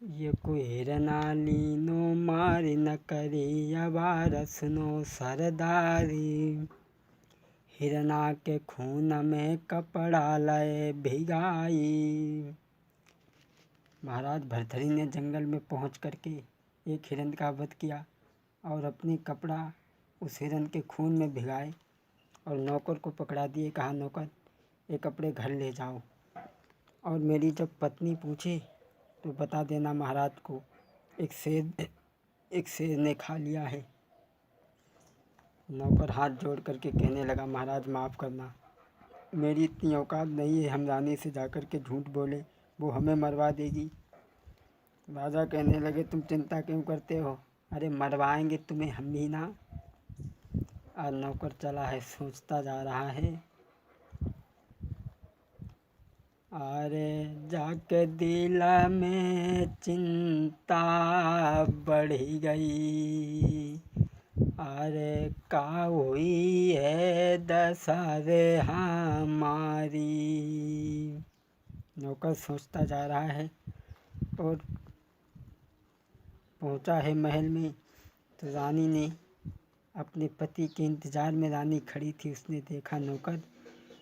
ये कोई हिरनालीनो मारी न करी अबारसनो सरदारी। हिरना के खून में कपड़ा लय भिगाई। महाराज भरथरी ने जंगल में पहुंच करके एक हिरन का वध किया और अपनी कपड़ा उस हिरन के खून में भिगाए और नौकर को पकड़ा दिए। कहा, नौकर ये कपड़े घर ले जाओ और मेरी जब पत्नी पूछे तो बता देना महाराज को एक शेर ने खा लिया है। नौकर हाथ जोड़ करके कहने लगा, महाराज माफ़ करना, मेरी इतनी औकात नहीं है हम रानी से जाकर के झूठ बोले, वो हमें मरवा देगी। राजा कहने लगे, तुम चिंता क्यों करते हो, अरे मरवाएंगे तुम्हें हम भी ना। और नौकर चला है, सोचता जा रहा है, अरे जाके दिल में चिंता बढ़ी गई। अरे का हुई है दशा रे हमारी। नौकर सोचता जा रहा है और पहुंचा है महल में तो रानी ने अपने पति के इंतज़ार में, रानी खड़ी थी, उसने देखा नौकर,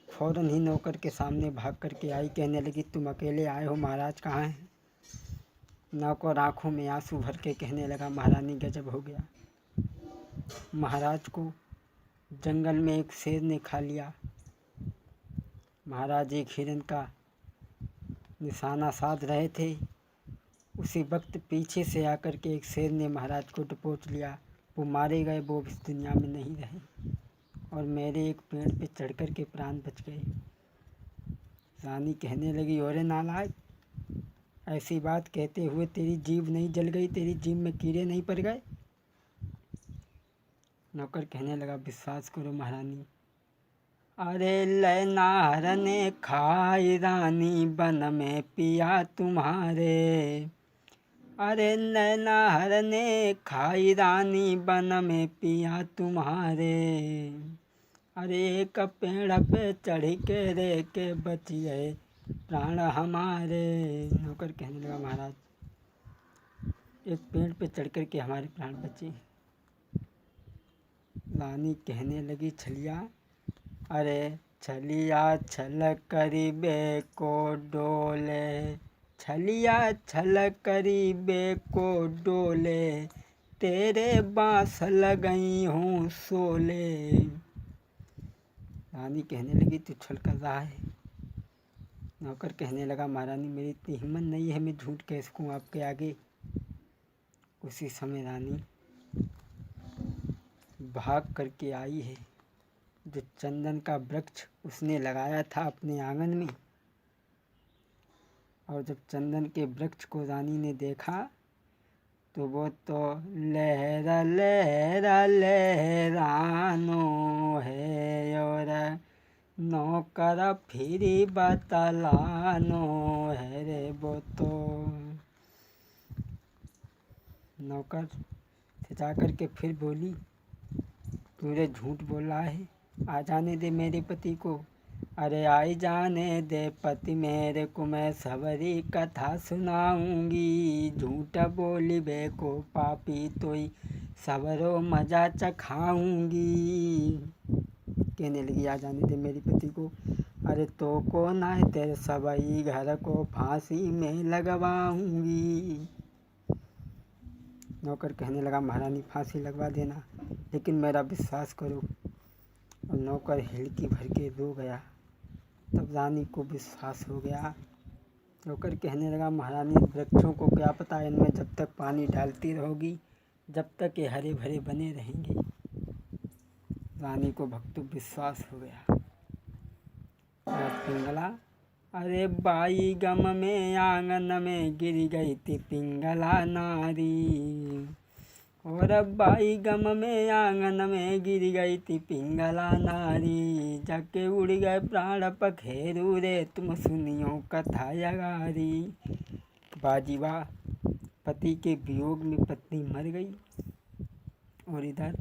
फौरन ही नौकर के सामने भाग करके आई। कहने लगी, तुम अकेले आए हो, महाराज कहाँ हैं। नौकर आंखों में आंसू भर के कहने लगा, महारानी गजब हो गया, महाराज को जंगल में एक शेर ने खा लिया। महाराज एक हिरन का निशाना साध रहे थे, उसी वक्त पीछे से आकर के एक शेर ने महाराज को दबोच लिया। वो मारे गए, वो इस दुनिया में नहीं रहे और मेरे एक पेड़ पे चढ़ कर के प्राण बच गए। रानी कहने लगी, ओरे नालायक, ऐसी बात कहते हुए तेरी जीभ नहीं जल गई, तेरी जीभ में कीड़े नहीं पड़ गए। नौकर कहने लगा, विश्वास करो महारानी, अरे लैनार ने खाई रानी बन में पिया तुम्हारे। अरे नैनार ने खाई रानी बन में पिया तुम्हारे। अरे एक पेड़ पे चढ़ के रे के बचिए प्राण हमारे। नौकर कहने लगा, महाराज एक पेड़ पे चढ़ कर के हमारे प्राण बचे। रानी कहने लगी, छलिया, अरे छलिया छल करीबे को डोले, छलिया छल करीबे को डोले, तेरे बाँस लगई हूँ सोले। रानी कहने लगी, तू छल कर रहा है। नौकर कहने लगा, महारानी मेरी इतनी हिम्मत नहीं है, मैं झूठ कह सकूँ आपके आगे। उसी समय रानी भाग करके आई है। जो चंदन का वृक्ष उसने लगाया था अपने आंगन में, और जब चंदन के वृक्ष को रानी ने देखा तो वो तो लहरा लहरा लहरानो है और नौकर फिरी बतलानो है रे। वो तो नौकर से जाकर के फिर बोली, तूने झूठ बोला है, आ जाने दे मेरे पति को। अरे आई जाने दे पति मेरे को, मैं सवरी कथा सुनाऊंगी। झूठ बोली बे को पापी तोई सवरो मजा चखाऊंगी। कहने लगी, आ जाने दे मेरे पति को। अरे तो को ना है तेरे सवई घर को फांसी में लगवाऊंगी। नौकर कहने लगा, महारानी फांसी लगवा देना, लेकिन मेरा विश्वास करो। और नौकर हिड़की भर के रो गया। तब रानी को विश्वास हो गया। नौकर कहने लगा, महारानी वृक्षों को क्या पता, इनमें जब तक पानी डालती रहोगी जब तक ये हरे भरे बने रहेंगे। रानी को भक्तु विश्वास हो गया। और पिंगला, अरे बाई गम में आंगन में गिर गई थी पिंगला नारी। और बाई गम में आंगन में गिर गई थी पिंगला नारी। जाके उड़ गए प्राण पखेरू रे, तुम सुनियो कथा यगारी। बाजीवा, पति के वियोग में पत्नी मर गई। और इधर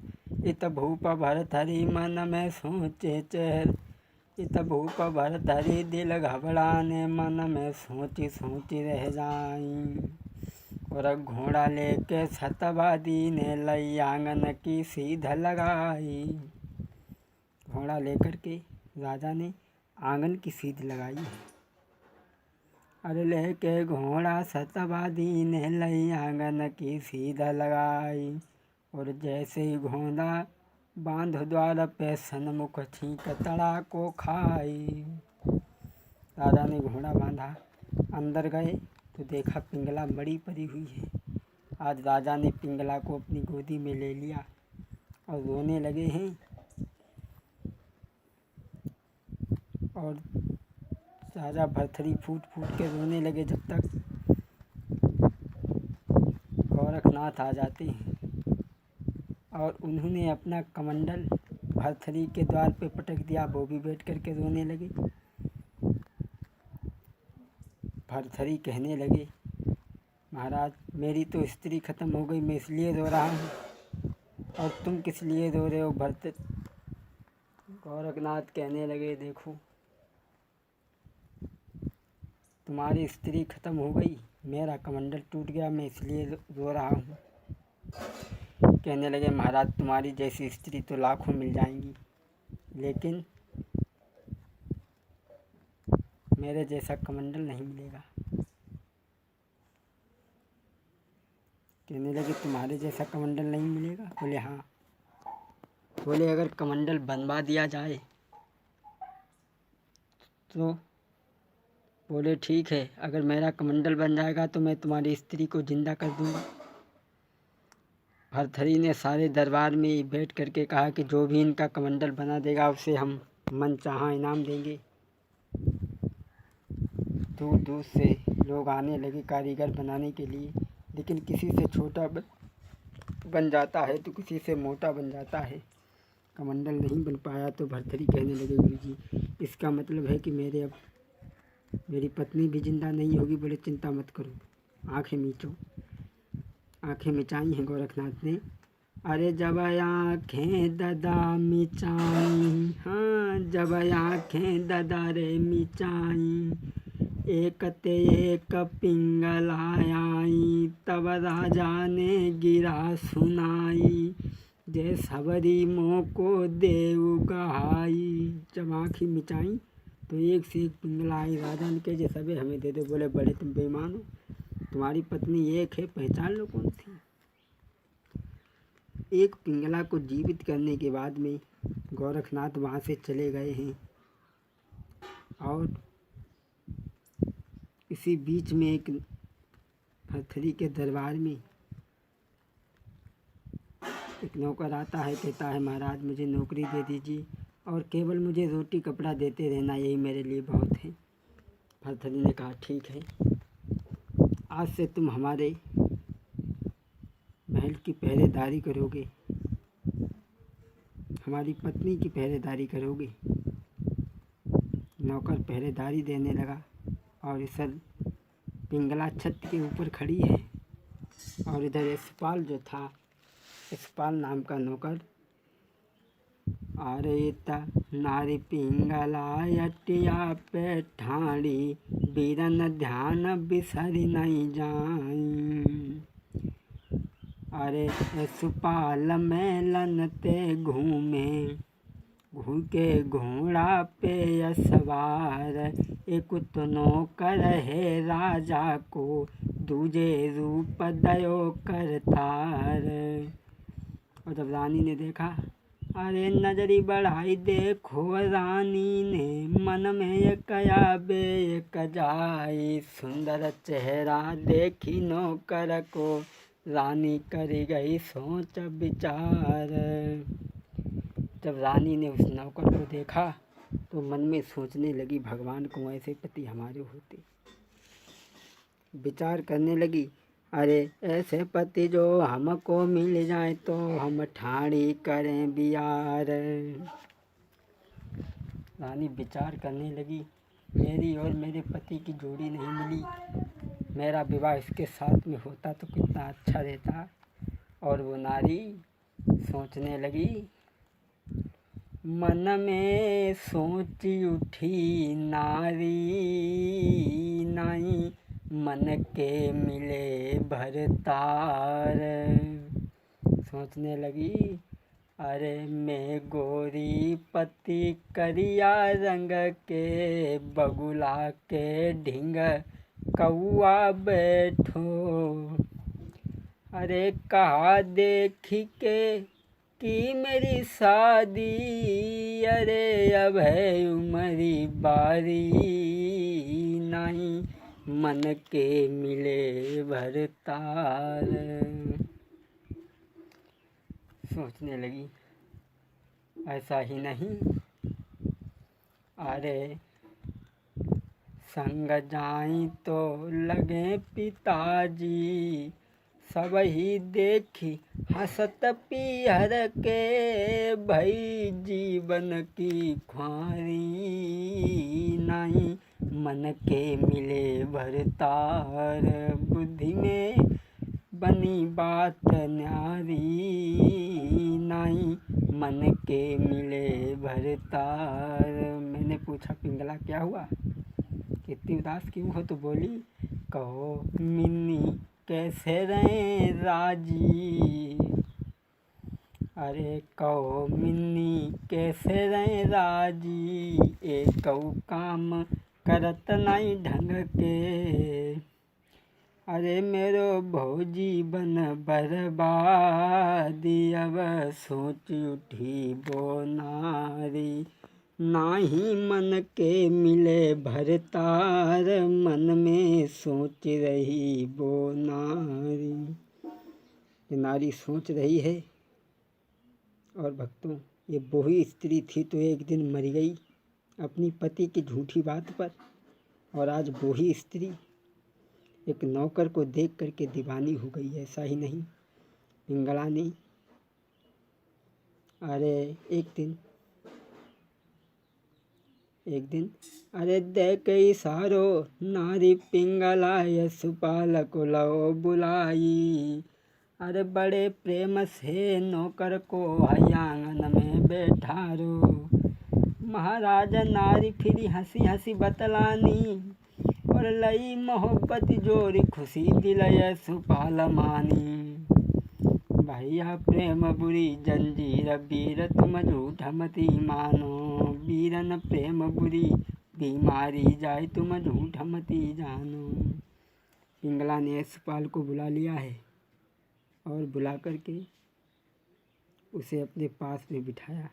इत भूप भरथरी मन में सोचे चेहर। इत भूप भरथरी दिल घबराने मन में सोची सोची रह जाई। और घोड़ा लेके सतवादी ने लई आंगन की सीध लगाई। घोड़ा लेकर के राजा ने आंगन की सीध लगाई। अरे लेके घोड़ा सतवादी ने लई आंगन की सीध लगाई। और जैसे ही घोड़ा बांध द्वार पे सन्मुख छींक तड़ा को खाई। राजा ने घोड़ा बांधा, अंदर गए तो देखा पिंगला मरी पड़ी हुई है। आज राजा ने पिंगला को अपनी गोदी में ले लिया और रोने लगे हैं। और राजा भरथरी फूट फूट के रोने लगे जब तक गोरखनाथ आ जाते हैं। और उन्होंने अपना कमंडल भरथरी के द्वार पे पटक दिया। वो भी बैठ करके रोने लगे। भरथरी कहने लगे, महाराज मेरी तो स्त्री खत्म हो गई, मैं इसलिए रो रहा हूँ, और तुम किस लिए रो रहे हो? गोरखनाथ कहने लगे, देखो तुम्हारी स्त्री खत्म हो गई, मेरा कमंडल टूट गया, मैं इसलिए रो रहा हूँ। कहने लगे, महाराज तुम्हारी जैसी स्त्री तो लाखों मिल जाएंगी, लेकिन मेरे जैसा कमंडल नहीं मिलेगा। कहने लगे, तुम्हारे जैसा कमंडल नहीं मिलेगा? बोले हाँ। बोले अगर कमंडल बनवा दिया जाए तो? बोले ठीक है, अगर मेरा कमंडल बन जाएगा तो मैं तुम्हारी स्त्री को जिंदा कर दूंगा। भरथरी ने सारे दरबार में बैठ करके कहा कि जो भी इनका कमंडल बना देगा उसे हम मनचाहा इनाम देंगे। दूर दूर से लोग आने लगे कारीगर बनाने के लिए, लेकिन किसी से छोटा बन जाता है तो किसी से मोटा बन जाता है। कमंडल नहीं बन पाया तो भरथरी कहने लगे, गुरुजी इसका मतलब है कि मेरी पत्नी भी जिंदा नहीं होगी। बोले चिंता मत करो, आंखें मीचो। आंखें मिचाई हैं गोरखनाथ ने। अरे जब आँखें ददा मिचाई, हाँ जब आँखें ददा रे मिचाई, एक ते एक पिंगला आई, तब राजा ने गिरा सुनाई, जय सबरी मोह को देव गहाई। जब आँखें मिचाई तो एक से एक पिंगला आई। राजा ने कहे, जय सबे हमें दे दो। बोले बड़े तुम बेईमान हो, तुम्हारी पत्नी एक है, पहचान लो कौन थी। एक पिंगला को जीवित करने के बाद में गोरखनाथ वहाँ से चले गए हैं। और इसी बीच में एक भरथरी के दरबार में एक नौकर आता है, कहता है महाराज मुझे नौकरी दे दीजिए और केवल मुझे रोटी कपड़ा देते रहना, यही मेरे लिए बहुत है। भरथरी ने कहा ठीक है, आज से तुम हमारे महल की पहरेदारी करोगे, हमारी पत्नी की पहरेदारी करोगे। नौकर पहरेदारी देने लगा और इधर पिंगला छत के ऊपर खड़ी है और इधर यशपाल जो था, यशपाल नाम का नौकर, अरे नारी पिंगला अटिया पे ठाड़ी, बीरन ध्यान बिसरी नहीं जाई। अरे यशपाल मेलन ते घूमे, घूके घोड़ा पे सवार, एक तो नौकर है राजा को, दूजे रूप दयो करतार। और जब रानी ने देखा, अरे नजरी बढ़ाई देखो रानी ने, मन में ये कया बे कजाई, सुंदर चेहरा देखी नौकर को, रानी करी गई सोच विचार। जब रानी ने उस नौकर को देखा तो मन में सोचने लगी, भगवान को ऐसे पति हमारे होते। विचार करने लगी, अरे ऐसे पति जो हमको मिल जाए तो हम ठाड़ी करें बियार। रानी विचार करने लगी, मेरी और मेरे पति की जोड़ी नहीं मिली, मेरा विवाह इसके साथ में होता तो कितना अच्छा रहता। और वो नारी सोचने लगी, मन में सोची उठी नारी, नहीं मन के मिले भरतार। सोचने लगी, अरे मैं गोरी पति करिया रंग के, बगुला के ढींग कौआ बैठो। अरे कहा देखी के कि मेरी शादी, अरे अब है उमरी बारी, नहीं मन के मिले भरतार। सोचने लगी, ऐसा ही नहीं, अरे संग जाई तो लगे पिताजी, सब ही देखी हंसत पीहर के, भई जीवन की ख्वारी, नहीं मन के मिले भरतार। बुद्धि में बनी बात न्यारी, नहीं मन के मिले भरतार। मैंने पूछा, पिंगला क्या हुआ, कितनी उदास क्यों हो? तो बोली, कहो मिन्नी कैसे रहे राजी, अरे कहो मिन्नी कैसे रहे राजी, एक काम करत नहीं ढंग के, अरे मेरो भौजी बन बर्बादी, अब सोच उठी वो नारी, नाही मन के मिले भरतार, मन में सोच रही वो नारी। ये नारी सोच रही है। और भक्तों, ये वही स्त्री थी तो एक दिन मर गई अपनी पति की झूठी बात पर, और आज वही स्त्री एक नौकर को देख करके दीवानी हो गई। ऐसा ही नहीं, पिंगला ने अरे एक दिन अरे देख इशारो नारी पिंगला यशपाल को लो बुलाई, अरे बड़े प्रेम से नौकर को आंगन में बैठारो। महाराज नारी फिर हंसी हंसी बतलानी, और लई मोहब्बत जोरी खुशी दिल यशपाल मानी। भैया प्रेम बुरी जंजीर वीर तुम झूठ मती मानो, वीरन प्रेम बुरी बीमारी जाए तुम झूठ मती जानो। पिंगला ने यशपाल को बुला लिया है और बुला करके उसे अपने पास में बिठाया।